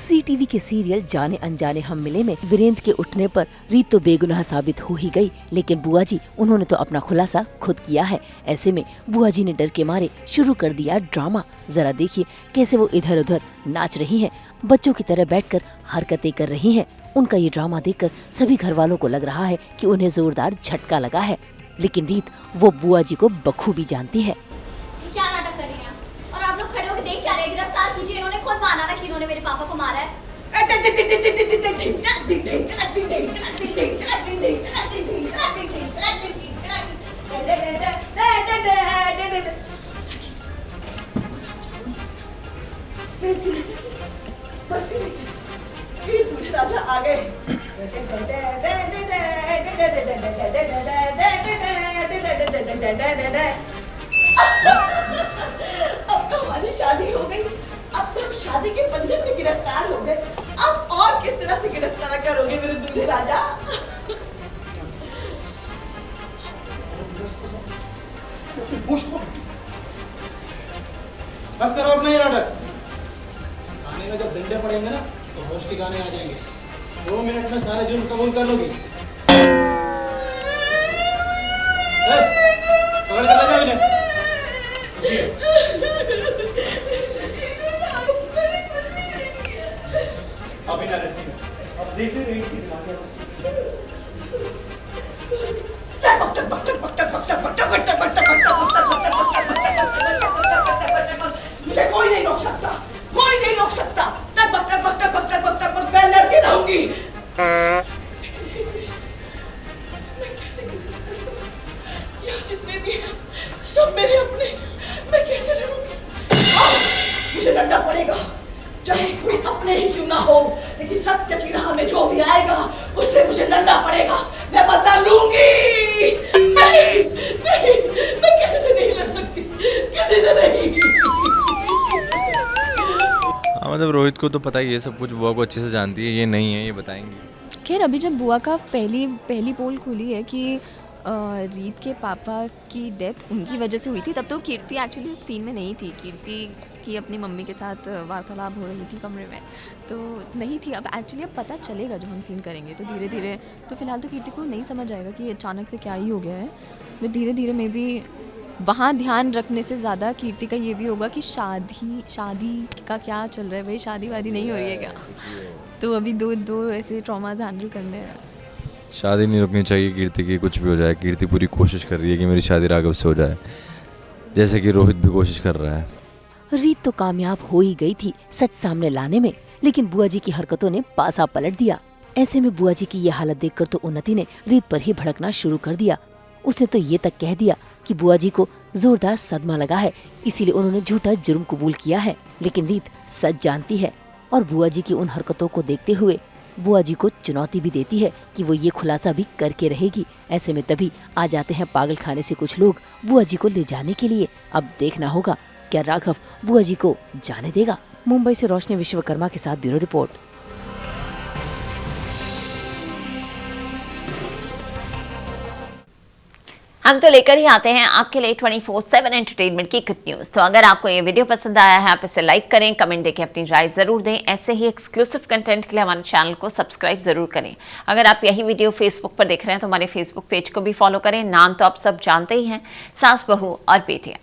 जी TV के serial जाने अनजाने हम मिले में वीरेंद्र के उठने पर रीत तो बेगुनाह साबित हो ही गई, लेकिन बुआ जी उन्होंने तो अपना खुलासा खुद किया है। ऐसे में बुआ जी ने डर के मारे शुरू कर दिया ड्रामा। जरा देखिए कैसे वो इधर उधर नाच रही हैं, बच्चों की तरह बैठकर हरकतें कर रही हैं। उनका ये ड्रामा देखकर सभी घर वालों को लग रहा है कि उन्हें जोरदार झटका लगा है, लेकिन रीत वो बुआ जी को बखूबी जानती है। क्या नाटक कर रही हैं? और आप लोग खड़े होकर देख क्या रहे हैं? गिरफ्तार कीजिए, इन्होंने खुद माना ना कि इन्होंने मेरे पापा को मारा है। राजा आ गए। अब तो हमारी शादी हो गई, अब तो शादी के बंधन में गिरफ्तार हो गए। अब और किस तरह से गिरफ्तार करोगे मेरे दूल्हे राजा? बस करो अपना ये नाटक। गाने में जब डंडे पड़ेंगे ना तो होश ठिकाने आ जाएंगे। 2 मिनट में सारे जुर्म कबूल कर लोगी। पकड़ कर ले जाओ इन्हें। अभी ना रसी में। अब देखते रहिए कि मुझे कोई नहीं रोक सकता, कोई नहीं रोक सकता। मैं लड़के रहूंगी। यहाँ जितने भी हैं सब मेरे अपने, मैं कैसे लड़ूंगी? मुझे लड़ना पड़ेगा, चाहे कोई अपने ही क्यों ना हो, लेकिन सत्य की राह में जो भी आएगा उससे मुझे लड़ना पड़ेगा। मैं बदला लूंगी। नहीं, नहीं, मैं किसी से नहीं लड़ सकती, किसी से नहीं। मतलब रोहित को तो पता ही है सब कुछ, बुआ को अच्छे से जानती है, ये नहीं है ये बताएंगी। खैर अभी जब बुआ का पहली पोल खुली है कि रीत के पापा की डेथ उनकी वजह से हुई थी, तब तो कीर्ति एक्चुअली उस सीन में नहीं थी। कीर्ति की अपनी मम्मी के साथ वार्तालाप हो रही थी कमरे में, तो नहीं थी। अब एक्चुअली अब पता चलेगा जब हम सीन करेंगे तो धीरे धीरे, तो फिलहाल तो कीर्ति को नहीं समझ आएगा कि अचानक से क्या ही हो गया है। फिर धीरे धीरे मे बी वहाँ ध्यान रखने से ज़्यादा कीर्ति का ये भी होगा कि शादी का क्या चल रहा है भाई, शादी वादी नहीं हो रही है क्या? तो अभी दो ऐसे ट्रॉमाज हैंडल करने हैं। शादी नहीं रुकनी चाहिए कीर्ति की, कुछ भी हो जाए। कीर्ति पूरी कोशिश कर रही है कि मेरी शादी राघव से हो जाए, जैसे कि रोहित भी कोशिश कर रहा है। रीत तो कामयाब हो ही गई थी सच सामने लाने में, लेकिन बुआ जी की हरकतों ने पासा पलट दिया। ऐसे में बुआ जी की ये हालत देखकर तो उन्नति ने रीत पर ही भड़कना शुरू कर दिया। उसने तो ये तक कह दिया कि बुआ जी को जोरदार सदमा लगा है, इसीलिए उन्होंने झूठा जुर्म कबूल किया है। लेकिन रीत सच जानती है और बुआ जी की उन हरकतों को देखते हुए बुआ जी को चुनौती भी देती है कि वो ये खुलासा भी करके रहेगी। ऐसे में तभी आ जाते हैं पागल खाने से कुछ लोग बुआ जी को ले जाने के लिए। अब देखना होगा क्या राघव बुआ जी को जाने देगा। मुंबई से रोशनी विश्वकर्मा के साथ ब्यूरो रिपोर्ट। हम तो लेकर ही आते हैं आपके लिए 24/7 एंटरटेनमेंट की गुड न्यूज़। तो अगर आपको ये वीडियो पसंद आया है, आप इसे लाइक करें, कमेंट देके अपनी राय जरूर दें। ऐसे ही एक्सक्लूसिव कंटेंट के लिए हमारे चैनल को सब्सक्राइब जरूर करें। अगर आप यही वीडियो फेसबुक पर देख रहे हैं तो हमारे फेसबुक पेज को भी फॉलो करें। नाम तो आप सब जानते ही हैं, सास बहू और बेटियां।